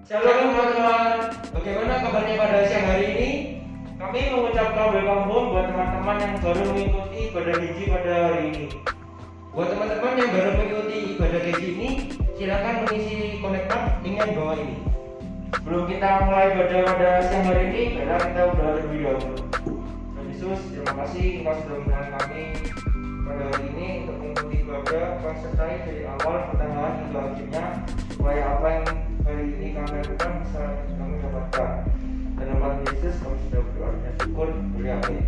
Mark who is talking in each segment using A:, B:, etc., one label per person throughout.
A: Shalom teman-teman, bagaimana kabarnya pada siang hari ini? Kami mengucapkan welcome home buat teman-teman yang baru mengikuti ibadah gaji pada hari ini. Buat teman-teman yang baru mengikuti ibadah gaji ini, silakan mengisi konektor dengan bawah ini. Sebelum kita mulai ibadah pada siang hari ini, kita berdoa terlebih dahulu. Tuhan Yesus, terima kasih Engkau sudah menolong kami pada hari ini untuk mengikuti ibadah, Kau sertai dari awal pertengahan hingga akhirnya, supaya apa yang hari ini kami lakukan bisa kami dapatkan. Dalam nama Yesus kami sudah berdoa dan syukur, beri amin.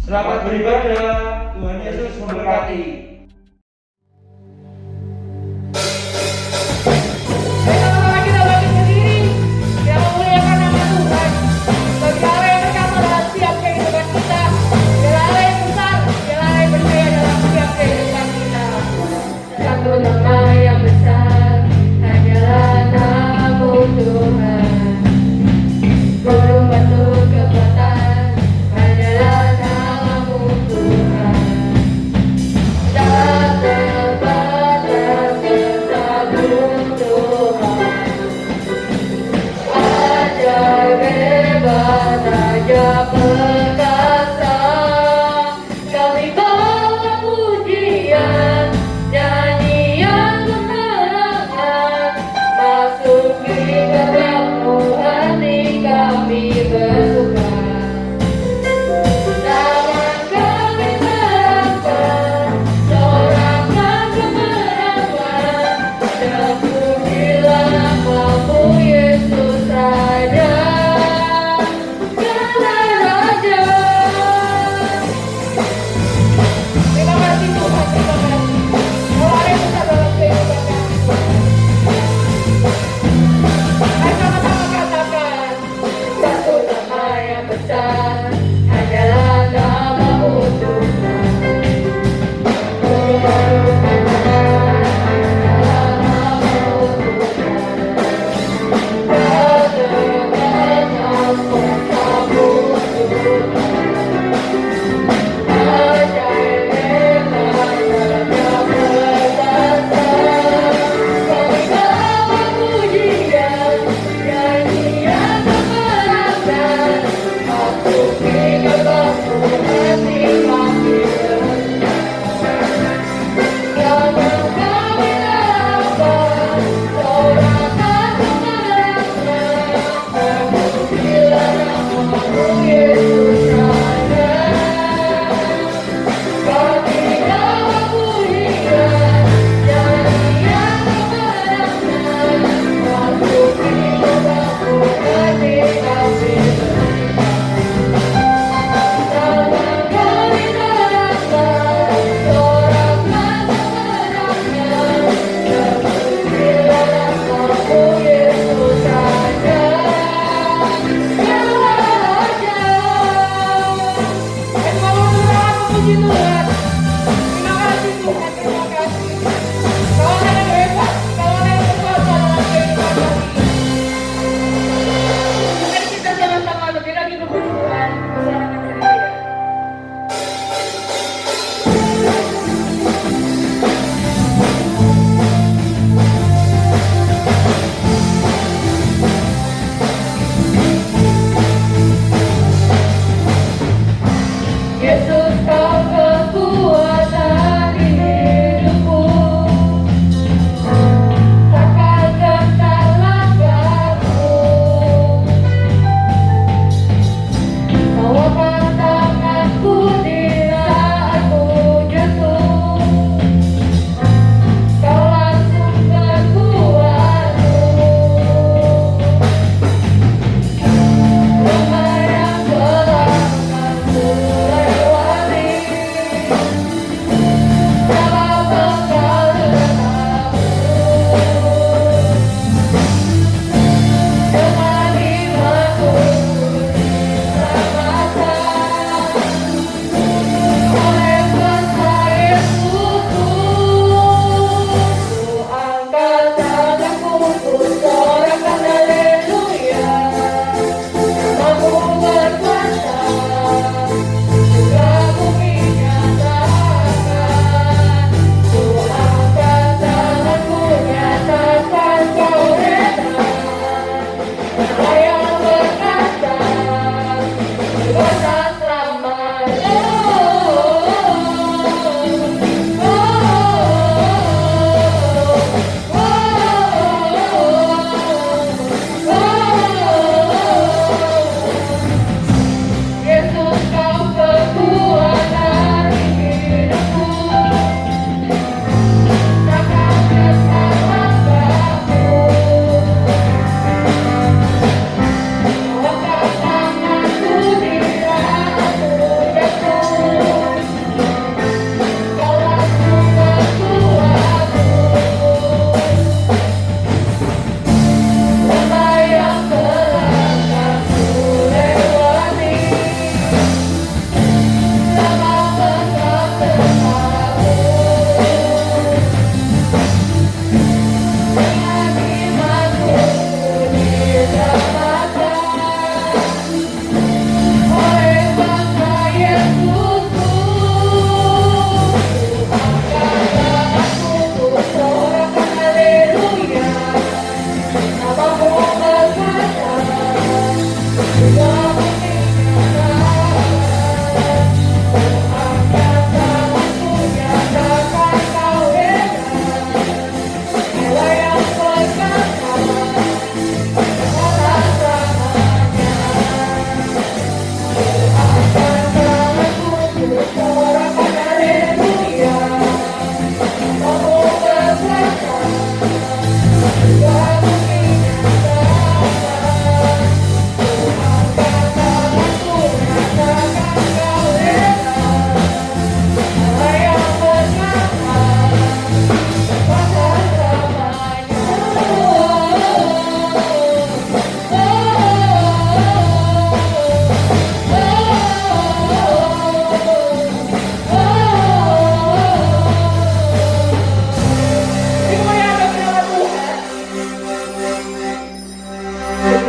A: Selamat beribadah, Tuhan Yesus memberkati.
B: Tuhan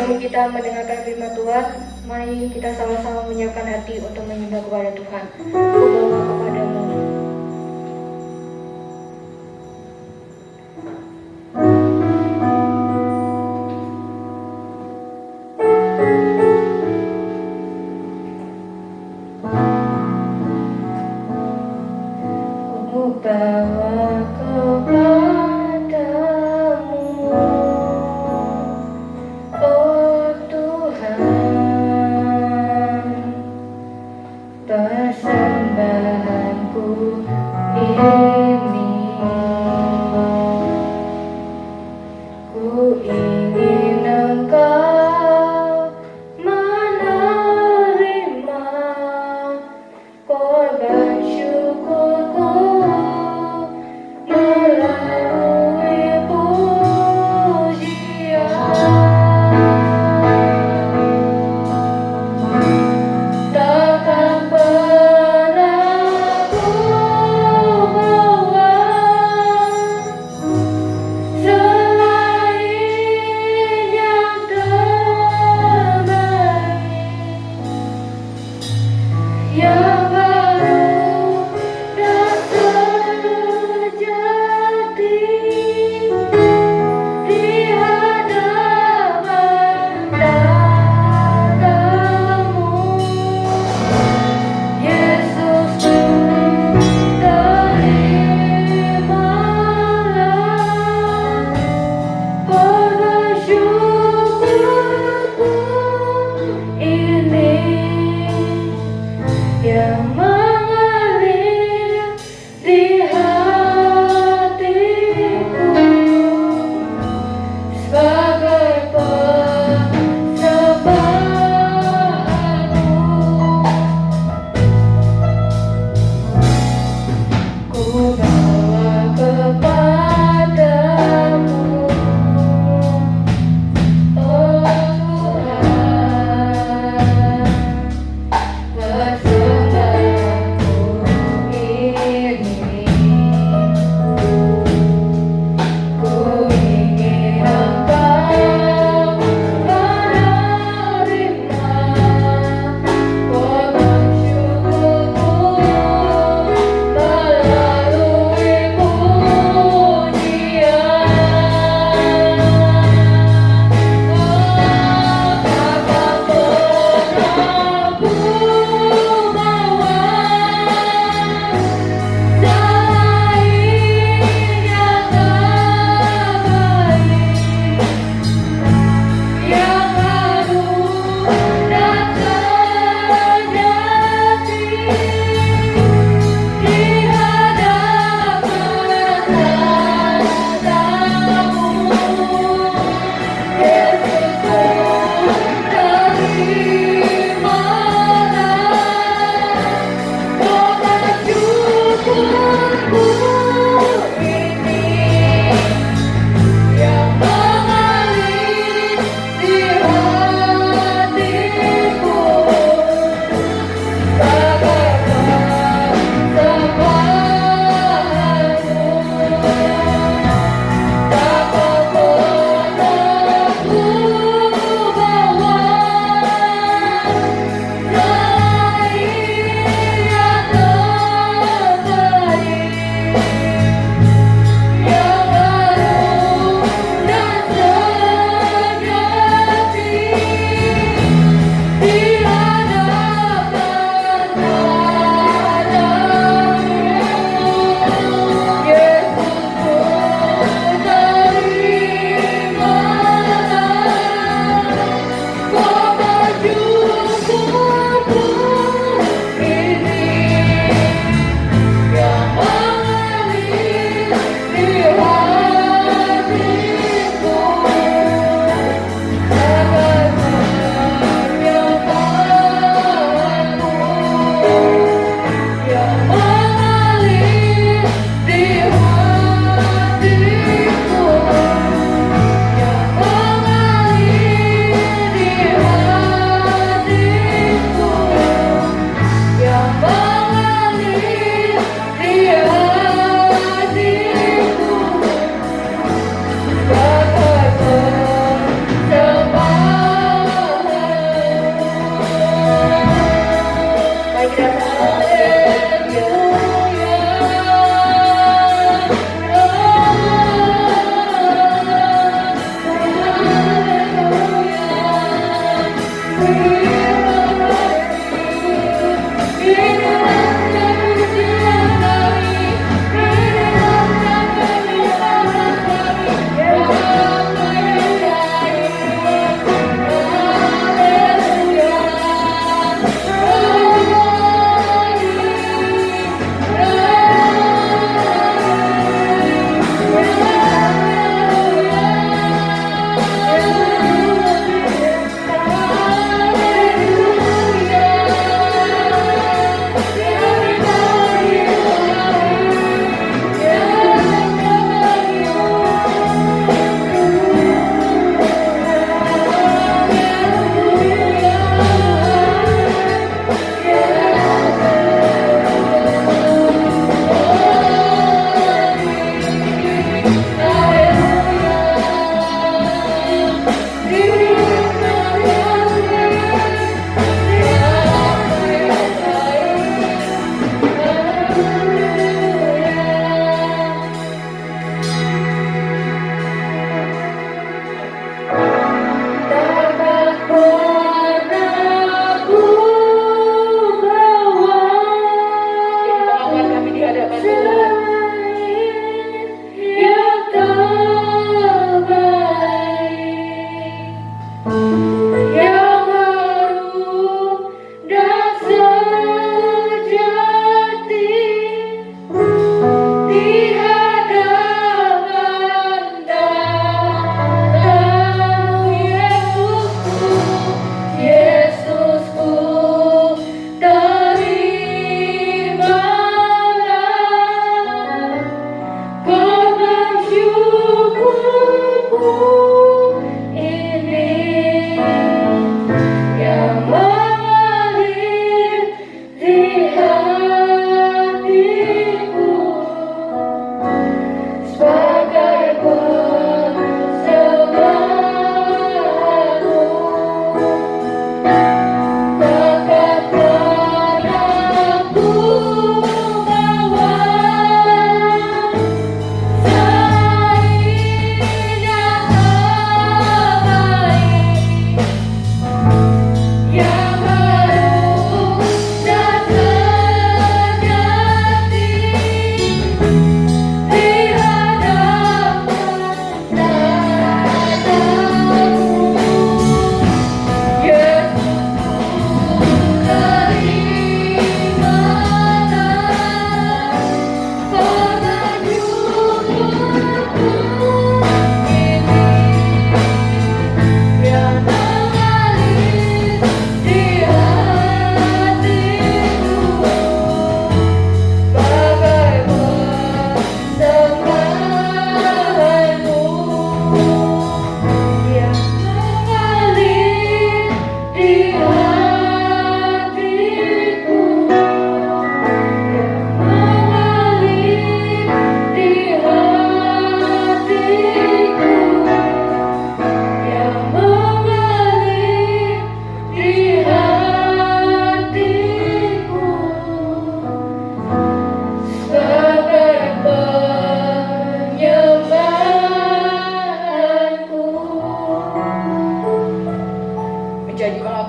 B: sebelum kita mendengarkan firman Tuhan, mari kita sama-sama menyiapkan hati untuk menyembah kepada Tuhan. Aku bawa kepadamu. Ku bawa kepadamu, oh Tuhan, persembahanku ini. Ku ingin Engkau menerima korban syukurku melalui pujian. Takkan pernah ku bawa selain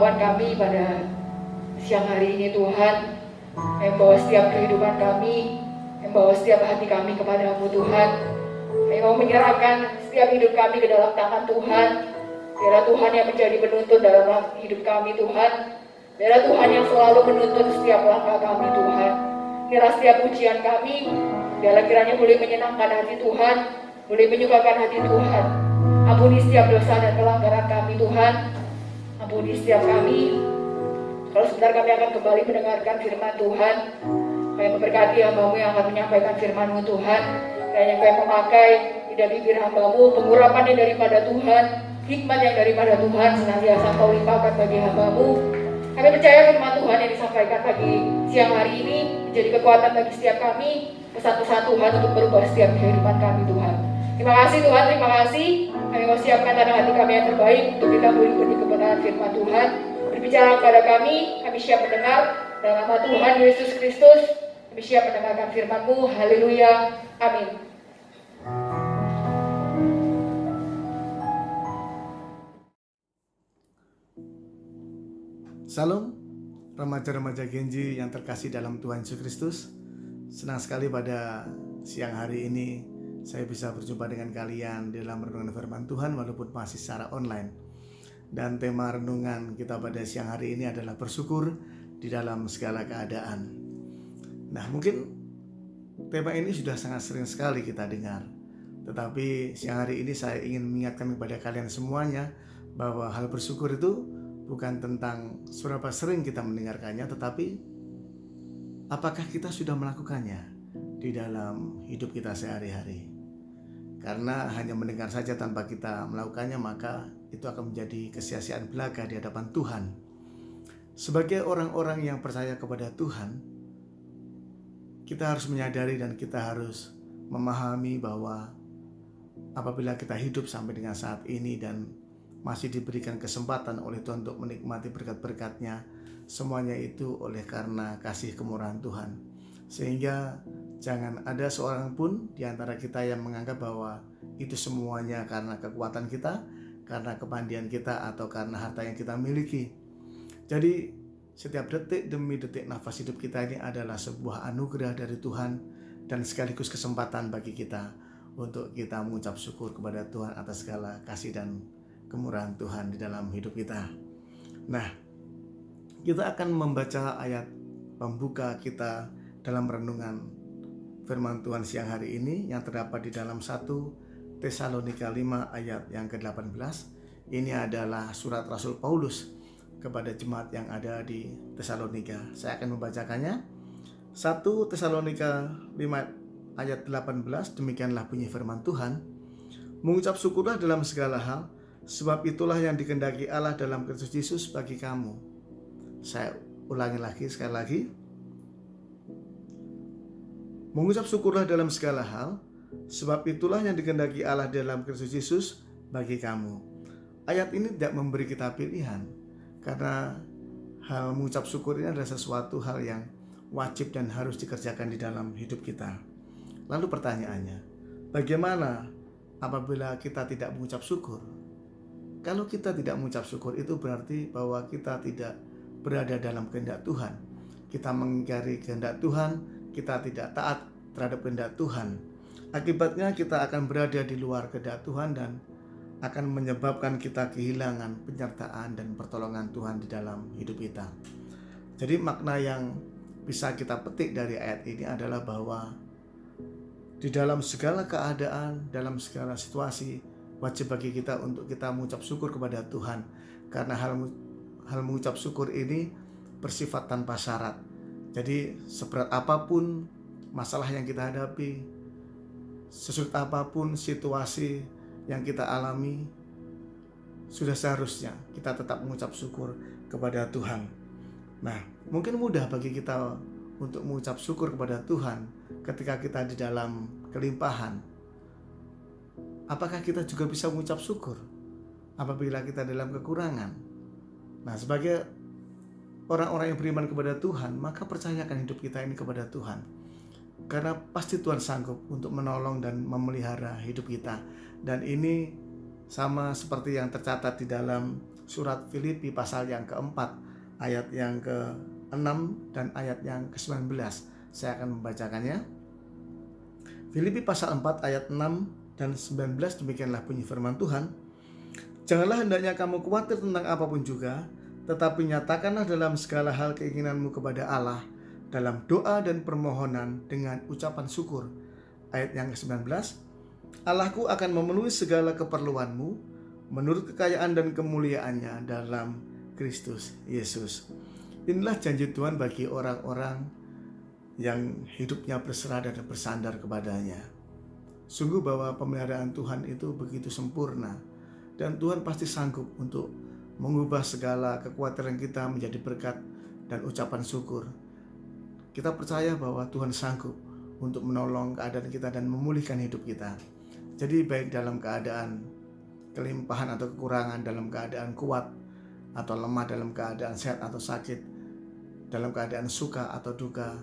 C: kehidupan kami pada siang hari ini Tuhan. Kami bawa setiap kehidupan kami, kami bawa setiap hati kami kepadamu Tuhan. Kami mau menyerahkan setiap hidup kami ke dalam tangan Tuhan. Biarlah Tuhan yang menjadi penuntun dalam hidup kami Tuhan. Biarlah Tuhan yang selalu menuntun setiap langkah kami Tuhan. Biarlah setiap ujian kami, biarlah kiranya boleh menyenangkan hati Tuhan, boleh menyukakan hati Tuhan. Ampuni setiap dosa dan pelanggaran kami Tuhan. Ampuni setiap kami. Kalau sebentar kami akan kembali mendengarkan firman Tuhan. Kami memberkati hamba-Mu yang akan menyampaikan firman-Mu Tuhan. Kiranya Kami memakai lidah bibir hamba-Mu, pengurapannya daripada Tuhan, hikmat yang daripada Tuhan senantiasa Kau limpahkan bagi hamba-Mu. Kami percaya firman Tuhan yang disampaikan pagi siang hari ini menjadi kekuatan bagi setiap kami, pesan-pesan Tuhan untuk merubah setiap kehidupan kami Tuhan. Terima kasih Tuhan, terima kasih. Kami mau siapkan tanah hati kami yang terbaik untuk kita mengikuti kebenaran firman Tuhan. Berbicara kepada kami siap mendengar. Dalam nama Tuhan Yesus Kristus, kami siap mendengarkan firman-Mu. Haleluya, amin.
D: Salam, remaja-remaja Genji yang terkasih dalam Tuhan Yesus Kristus. Senang sekali pada siang hari ini saya bisa berjumpa dengan kalian di dalam renungan firman Tuhan walaupun masih secara online. Dan tema renungan kita pada siang hari ini adalah bersyukur di dalam segala keadaan. Nah, mungkin tema ini sudah sangat sering sekali kita dengar. Tetapi siang hari ini saya ingin mengingatkan kepada kalian semuanya bahwa hal bersyukur itu bukan tentang seberapa sering kita mendengarkannya, tetapi apakah kita sudah melakukannya di dalam hidup kita sehari-hari. Karena hanya mendengar saja tanpa kita melakukannya, maka itu akan menjadi kesia-siaan belaka di hadapan Tuhan. Sebagai orang-orang yang percaya kepada Tuhan, kita harus menyadari dan kita harus memahami bahwa apabila kita hidup sampai dengan saat ini dan masih diberikan kesempatan oleh Tuhan untuk menikmati berkat-berkat-Nya, semuanya itu oleh karena kasih kemurahan Tuhan. Sehingga jangan ada seorang pun di antara kita yang menganggap bahwa itu semuanya karena kekuatan kita, karena kepandian kita, atau karena harta yang kita miliki. Jadi setiap detik demi detik nafas hidup kita ini adalah sebuah anugerah dari Tuhan dan sekaligus kesempatan bagi kita untuk kita mengucap syukur kepada Tuhan atas segala kasih dan kemurahan Tuhan di dalam hidup kita. Nah, kita akan membaca ayat pembuka kita dalam renungan firman Tuhan siang hari ini yang terdapat di dalam 1 Tesalonika 5 ayat yang ke-18. Ini adalah surat Rasul Paulus kepada jemaat yang ada di Tesalonika. Saya akan membacakannya. 1 Tesalonika 5 ayat 18, demikianlah bunyi firman Tuhan. Mengucap syukurlah dalam segala hal, sebab itulah yang dikehendaki Allah dalam Kristus Yesus bagi kamu. Saya ulangi lagi sekali lagi. Mengucap syukurlah dalam segala hal, sebab itulah yang dikehendaki Allah dalam Kristus Yesus bagi kamu. Ayat ini tidak memberi kita pilihan, karena hal mengucap syukur ini adalah sesuatu hal yang wajib dan harus dikerjakan di dalam hidup kita. Lalu pertanyaannya, bagaimana apabila kita tidak mengucap syukur? Kalau kita tidak mengucap syukur, itu berarti bahwa kita tidak berada dalam kehendak Tuhan. Kita mengingkari kehendak Tuhan, kita tidak taat terhadap kehendak Tuhan. Akibatnya kita akan berada di luar kehendak Tuhan dan akan menyebabkan kita kehilangan penyertaan dan pertolongan Tuhan di dalam hidup kita. Jadi makna yang bisa kita petik dari ayat ini adalah bahwa di dalam segala keadaan, dalam segala situasi, wajib bagi kita untuk kita mengucap syukur kepada Tuhan. Karena hal mengucap syukur ini bersifat tanpa syarat. Jadi seberat apapun masalah yang kita hadapi, sesulit apapun situasi yang kita alami, sudah seharusnya kita tetap mengucap syukur kepada Tuhan. Nah, mungkin mudah bagi kita untuk mengucap syukur kepada Tuhan ketika kita di dalam kelimpahan. Apakah kita juga bisa mengucap syukur apabila kita dalam kekurangan? Nah, sebagai orang-orang yang beriman kepada Tuhan, maka percayakan hidup kita ini kepada Tuhan. Karena pasti Tuhan sanggup untuk menolong dan memelihara hidup kita. Dan ini sama seperti yang tercatat di dalam surat Filipi pasal yang keempat, ayat yang ke-6 dan ayat yang ke-19. Saya akan membacakannya. Filipi pasal 4 ayat 6 dan 19, demikianlah bunyi firman Tuhan. Janganlah hendaknya kamu khawatir tentang apapun juga, tetapi nyatakanlah dalam segala hal keinginanmu kepada Allah dalam doa dan permohonan dengan ucapan syukur. Ayat yang ke-19, Allahku akan memenuhi segala keperluanmu menurut kekayaan dan kemuliaannya dalam Kristus Yesus. Inilah janji Tuhan bagi orang-orang yang hidupnya berserah dan bersandar kepadanya. Sungguh bahwa pemeliharaan Tuhan itu begitu sempurna, dan Tuhan pasti sanggup untuk mengubah segala kekhawatiran kita menjadi berkat dan ucapan syukur. Kita percaya bahwa Tuhan sanggup untuk menolong keadaan kita dan memulihkan hidup kita. Jadi baik dalam keadaan kelimpahan atau kekurangan, dalam keadaan kuat atau lemah, dalam keadaan sehat atau sakit, dalam keadaan suka atau duka,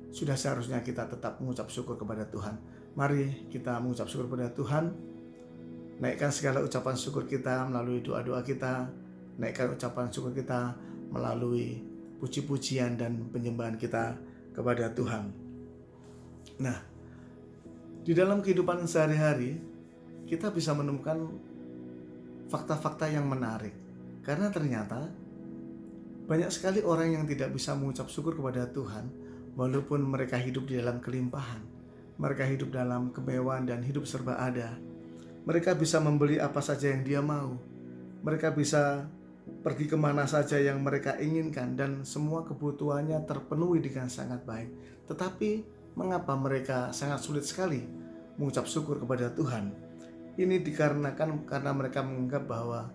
D: sudah seharusnya kita tetap mengucap syukur kepada Tuhan. Mari kita mengucap syukur kepada Tuhan. Naikkan segala ucapan syukur kita melalui doa-doa kita. Naikkan ucapan syukur kita melalui puji-pujian dan penyembahan kita kepada Tuhan. Nah, di dalam kehidupan sehari-hari kita bisa menemukan fakta-fakta yang menarik. Karena ternyata banyak sekali orang yang tidak bisa mengucap syukur kepada Tuhan walaupun mereka hidup di dalam kelimpahan. Mereka hidup dalam kemewahan dan hidup serba ada. Mereka bisa membeli apa saja yang dia mau. Mereka bisa pergi kemana saja yang mereka inginkan dan semua kebutuhannya terpenuhi dengan sangat baik. Tetapi mengapa mereka sangat sulit sekali mengucap syukur kepada Tuhan? Ini dikarenakan karena mereka menganggap bahwa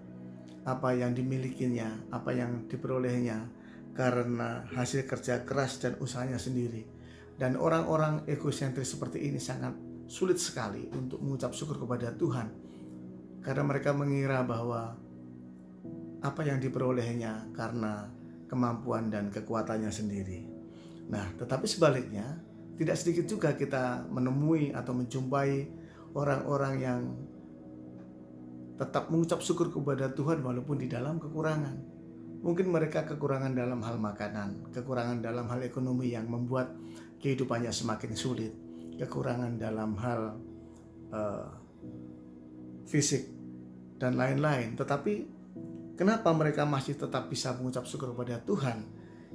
D: apa yang dimilikinya, apa yang diperolehnya karena hasil kerja keras dan usahanya sendiri. Dan orang-orang egosentris seperti ini sangat sulit sekali untuk mengucap syukur kepada Tuhan, karena mereka mengira bahwa apa yang diperolehnya karena kemampuan dan kekuatannya sendiri. Nah, tetapi sebaliknya, tidak sedikit juga kita menemui atau menjumpai orang-orang yang tetap mengucap syukur kepada Tuhan walaupun di dalam kekurangan. Mungkin mereka kekurangan dalam hal makanan, kekurangan dalam hal ekonomi yang membuat kehidupannya semakin sulit, kekurangan dalam hal fisik dan lain-lain. Tetapi kenapa mereka masih tetap bisa mengucap syukur kepada Tuhan?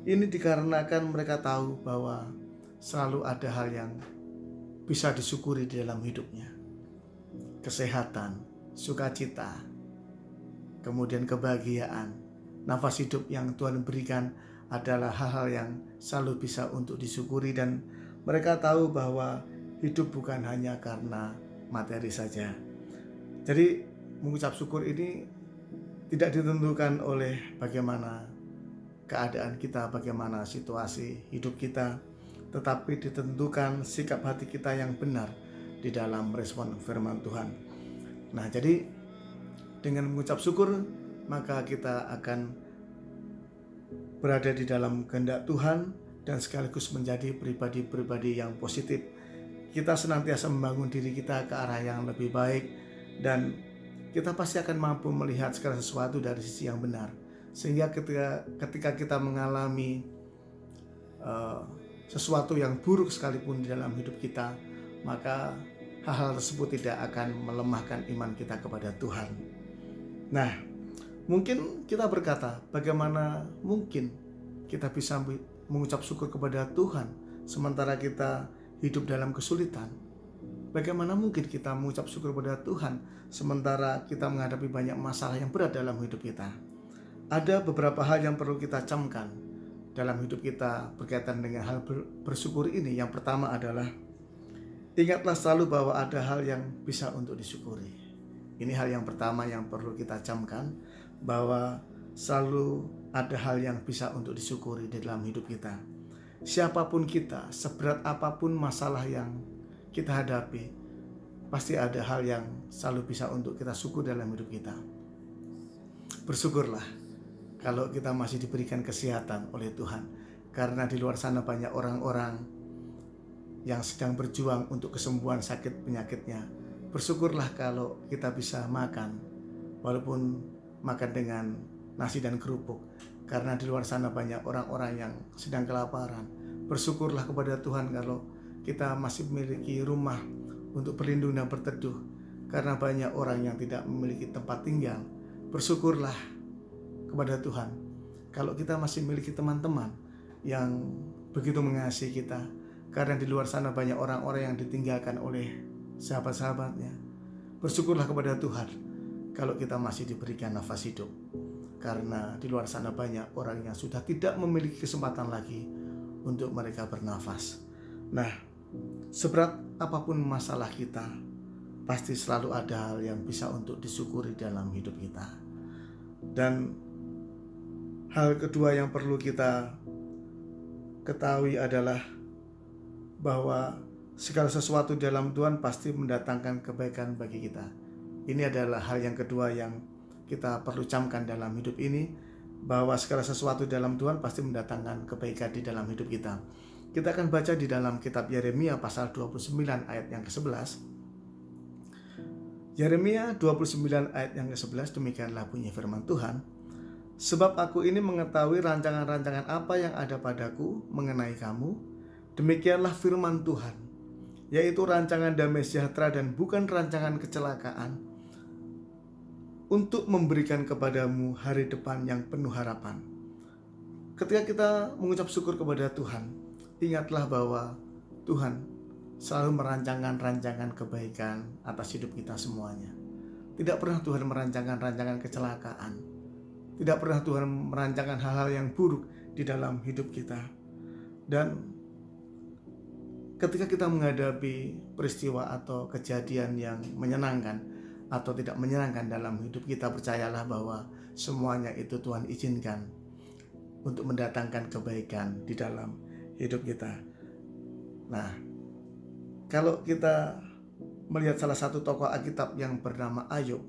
D: Ini dikarenakan mereka tahu bahwa selalu ada hal yang bisa disyukuri di dalam hidupnya. Kesehatan, sukacita, kemudian kebahagiaan, nafas hidup yang Tuhan berikan adalah hal-hal yang selalu bisa untuk disyukuri, dan mereka tahu bahwa hidup bukan hanya karena materi saja. Jadi mengucap syukur ini tidak ditentukan oleh bagaimana keadaan kita, bagaimana situasi hidup kita, tetapi ditentukan sikap hati kita yang benar di dalam respon firman Tuhan. Nah, jadi dengan mengucap syukur maka kita akan berada di dalam kehendak Tuhan dan sekaligus menjadi pribadi-pribadi yang positif. Kita senantiasa membangun diri kita ke arah yang lebih baik, dan kita pasti akan mampu melihat segala sesuatu dari sisi yang benar. Sehingga ketika kita mengalami sesuatu yang buruk sekalipun di dalam hidup kita, maka hal-hal tersebut tidak akan melemahkan iman kita kepada Tuhan. Nah, mungkin kita berkata, bagaimana mungkin kita bisa mengucap syukur kepada Tuhan sementara kita hidup dalam kesulitan? Bagaimana mungkin kita mengucap syukur kepada Tuhan sementara kita menghadapi banyak masalah yang berat dalam hidup kita? Ada beberapa hal yang perlu kita camkan dalam hidup kita berkaitan dengan hal bersyukur ini. Yang pertama adalah, ingatlah selalu bahwa ada hal yang bisa untuk disyukuri. Ini hal yang pertama yang perlu kita camkan, bahwa selalu ada hal yang bisa untuk disyukuri di dalam hidup kita. Siapapun kita, seberat apapun masalah yang kita hadapi, pasti ada hal yang selalu bisa untuk kita syukur dalam hidup kita. Bersyukurlah kalau kita masih diberikan kesehatan oleh Tuhan, karena di luar sana banyak orang-orang yang sedang berjuang untuk kesembuhan sakit penyakitnya. Bersyukurlah kalau kita bisa makan, walaupun makan dengan nasi dan kerupuk, karena di luar sana banyak orang-orang yang sedang kelaparan. Bersyukurlah kepada Tuhan kalau kita masih memiliki rumah untuk berlindung dan berteduh, karena banyak orang yang tidak memiliki tempat tinggal. Bersyukurlah kepada Tuhan kalau kita masih memiliki teman-teman yang begitu mengasihi kita, karena di luar sana banyak orang-orang yang ditinggalkan oleh sahabat-sahabatnya. Bersyukurlah kepada Tuhan kalau kita masih diberikan nafas hidup, karena di luar sana banyak orang yang sudah tidak memiliki kesempatan lagi untuk mereka bernafas. Nah, seberat apapun masalah kita, pasti selalu ada hal yang bisa untuk disyukuri dalam hidup kita. Dan hal kedua yang perlu kita ketahui adalah bahwa segala sesuatu dalam Tuhan pasti mendatangkan kebaikan bagi kita. Ini adalah hal yang kedua yang kita perlu camkan dalam hidup ini, bahwa segala sesuatu dalam Tuhan pasti mendatangkan kebaikan di dalam hidup kita. Kita akan baca di dalam kitab Yeremia pasal 29 ayat yang ke-11. Yeremia 29 ayat yang ke-11, demikianlah bunyi firman Tuhan. Sebab aku ini mengetahui rancangan-rancangan apa yang ada padaku mengenai kamu, demikianlah firman Tuhan, yaitu rancangan damai sejahtera dan bukan rancangan kecelakaan, untuk memberikan kepadamu hari depan yang penuh harapan. Ketika kita mengucap syukur kepada Tuhan, ingatlah bahwa Tuhan selalu merancangkan rancangan kebaikan atas hidup kita semuanya. Tidak pernah Tuhan merancangkan rancangan kecelakaan. Tidak pernah Tuhan merancangkan hal-hal yang buruk di dalam hidup kita. Dan ketika kita menghadapi peristiwa atau kejadian yang menyenangkan atau tidak menyenangkan dalam hidup kita, percayalah bahwa semuanya itu Tuhan izinkan untuk mendatangkan kebaikan di dalam hidup kita. Nah, kalau kita melihat salah satu tokoh Alkitab yang bernama Ayub,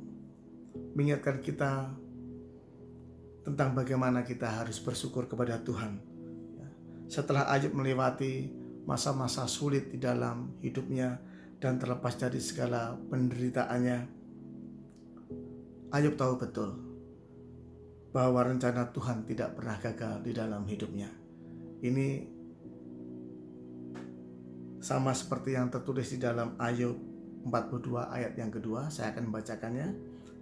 D: mengingatkan kita tentang bagaimana kita harus bersyukur kepada Tuhan. Setelah Ayub melewati masa-masa sulit di dalam hidupnya dan terlepas dari segala penderitaannya, Ayub tahu betul bahwa rencana Tuhan tidak pernah gagal di dalam hidupnya. Ini sama seperti yang tertulis di dalam Ayub 42 ayat yang kedua. Saya akan membacakannya.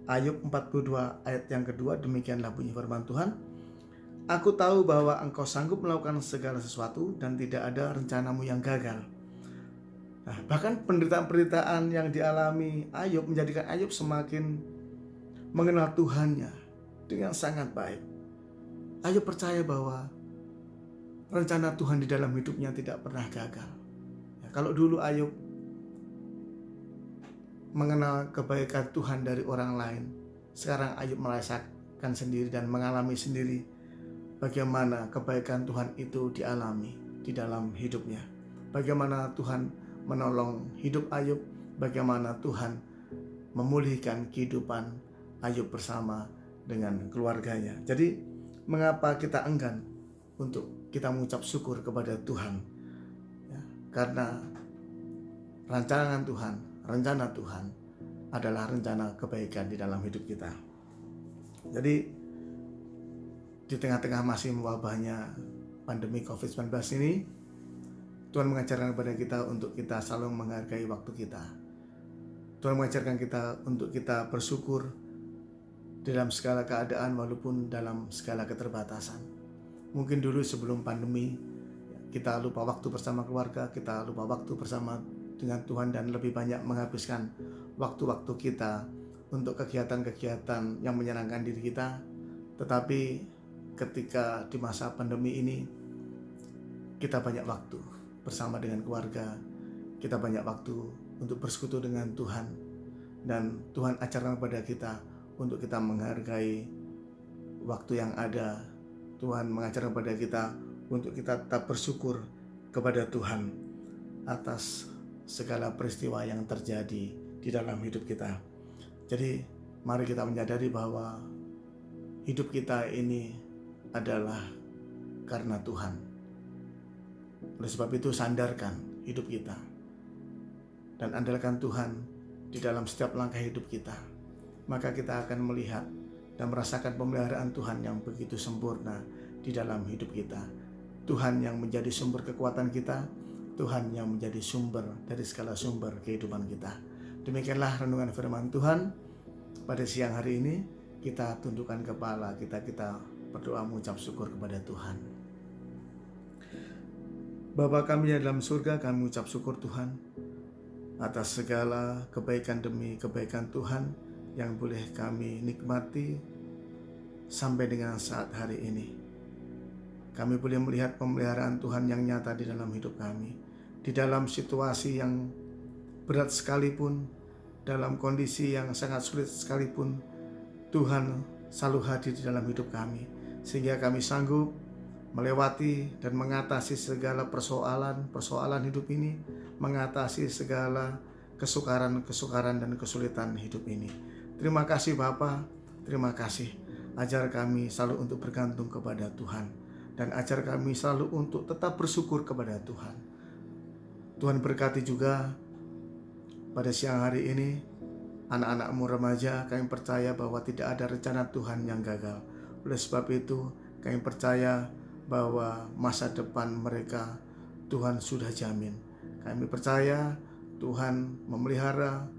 D: Ayub 42 ayat yang kedua, demikianlah bunyi firman Tuhan. Aku tahu bahwa engkau sanggup melakukan segala sesuatu dan tidak ada rencanamu yang gagal. Nah, bahkan penderitaan-penderitaan yang dialami Ayub menjadikan Ayub semakin mengenal Tuhannya dengan sangat baik. Ayub percaya bahwa rencana Tuhan di dalam hidupnya tidak pernah gagal. Ya, kalau dulu Ayub mengenal kebaikan Tuhan dari orang lain, sekarang Ayub merasakan sendiri dan mengalami sendiri bagaimana kebaikan Tuhan itu dialami di dalam hidupnya. Bagaimana Tuhan menolong hidup Ayub, bagaimana Tuhan memulihkan kehidupan Ayub bersama dengan keluarganya. Jadi mengapa kita enggan untuk kita mengucap syukur kepada Tuhan? Ya, karena rancangan Tuhan, rencana Tuhan adalah rencana kebaikan di dalam hidup kita. Jadi di tengah-tengah masih wabahnya pandemi COVID-19 ini, Tuhan mengajarkan kepada kita untuk kita selalu menghargai waktu kita. Tuhan mengajarkan kita untuk kita bersyukur dalam segala keadaan walaupun dalam segala keterbatasan. Mungkin dulu sebelum pandemi kita lupa waktu bersama keluarga, kita lupa waktu bersama dengan Tuhan dan lebih banyak menghabiskan waktu-waktu kita untuk kegiatan-kegiatan yang menyenangkan diri kita. Tetapi ketika di masa pandemi ini kita banyak waktu bersama dengan keluarga, kita banyak waktu untuk bersekutu dengan Tuhan, dan Tuhan ajarkan kepada kita untuk kita menghargai waktu yang ada. Tuhan mengajarkan kepada kita untuk kita tetap bersyukur kepada Tuhan atas segala peristiwa yang terjadi di dalam hidup kita. Jadi mari kita menyadari bahwa hidup kita ini adalah karena Tuhan. Oleh sebab itu sandarkan hidup kita dan andalkan Tuhan di dalam setiap langkah hidup kita. Maka kita akan melihat dan merasakan pemeliharaan Tuhan yang begitu sempurna di dalam hidup kita. Tuhan yang menjadi sumber kekuatan kita, Tuhan yang menjadi sumber dari segala sumber kehidupan kita. Demikianlah renungan firman Tuhan pada siang hari ini. Kita tundukkan kepala, kita berdoa mengucap syukur kepada Tuhan. Bapa kami yang dalam surga, kami mengucap syukur Tuhan atas segala kebaikan demi kebaikan Tuhan yang boleh kami nikmati sampai dengan saat hari ini. Kami boleh melihat pemeliharaan Tuhan yang nyata di dalam hidup kami. Di dalam situasi yang berat sekalipun, dalam kondisi yang sangat sulit sekalipun, Tuhan selalu hadir di dalam hidup kami, sehingga kami sanggup melewati dan mengatasi segala persoalan hidup ini, mengatasi segala kesukaran dan kesulitan hidup ini. Terima kasih Bapa, terima kasih. Ajar kami selalu untuk bergantung kepada Tuhan, dan ajar kami selalu untuk tetap bersyukur kepada Tuhan. Tuhan berkati juga pada siang hari ini anak-anakmu remaja. Kami percaya bahwa tidak ada rencana Tuhan yang gagal. Oleh sebab itu kami percaya bahwa masa depan mereka Tuhan sudah jamin. Kami percaya Tuhan memelihara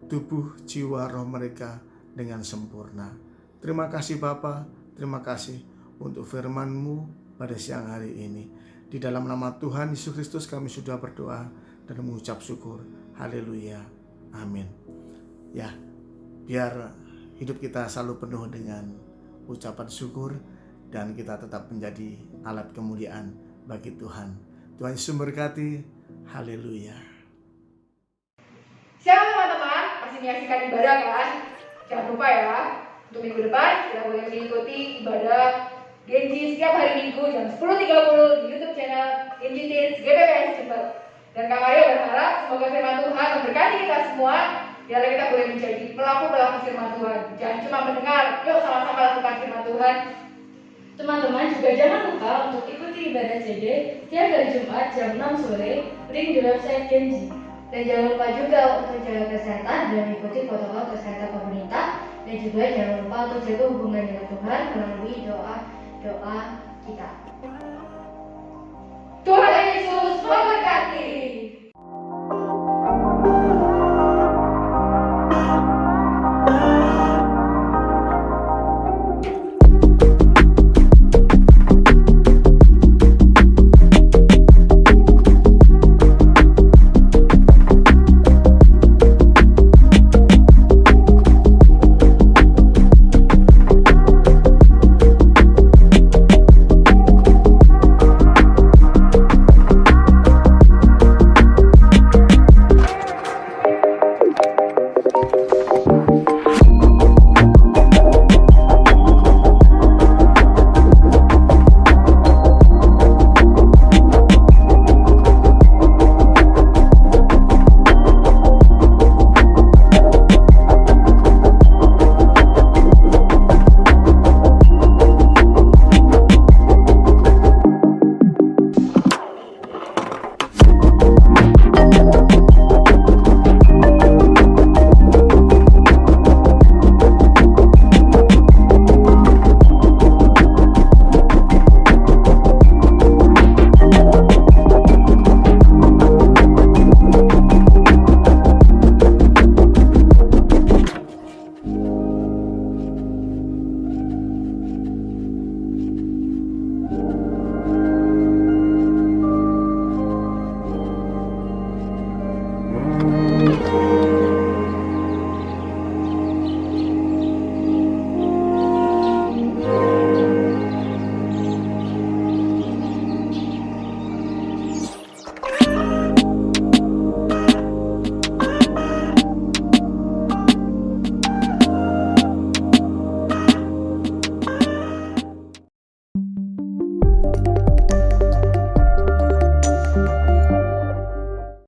D: tubuh, jiwa, roh mereka dengan sempurna. Terima kasih Bapa, terima kasih untuk firman-Mu pada siang hari ini. Di dalam nama Tuhan Yesus Kristus kami sudah berdoa dan mengucap syukur. Haleluya. Amin. Ya, biar hidup kita selalu penuh dengan ucapan syukur dan kita tetap menjadi alat kemuliaan bagi Tuhan. Tuhan Yesus memberkati. Haleluya.
C: Siapa teman-teman? Masih menyaksikan ibadah kan? Jangan lupa ya, untuk minggu depan kita boleh mengikuti ibadah Genji setiap hari Minggu jam 10.30 di YouTube channel Genji Teens GPPS Jember. Dan Kak Maria berharap semoga firman Tuhan memberkati kita semua, biar kita boleh menjadi pelaku-pelaku firman Tuhan. Jangan cuma mendengar, yuk sama-sama lakukan firman Tuhan.
B: Teman-teman juga jangan lupa untuk ikuti ibadah CD tiap hari Jumat jam 6 sore, link di website Genji. Dan jangan lupa juga untuk jaga kesehatan dan ikuti protokol kesehatan pemerintah. Dan juga jangan lupa untuk jaga hubungan dengan Tuhan melalui doa kita.
C: Tuhan Yesus memberkati.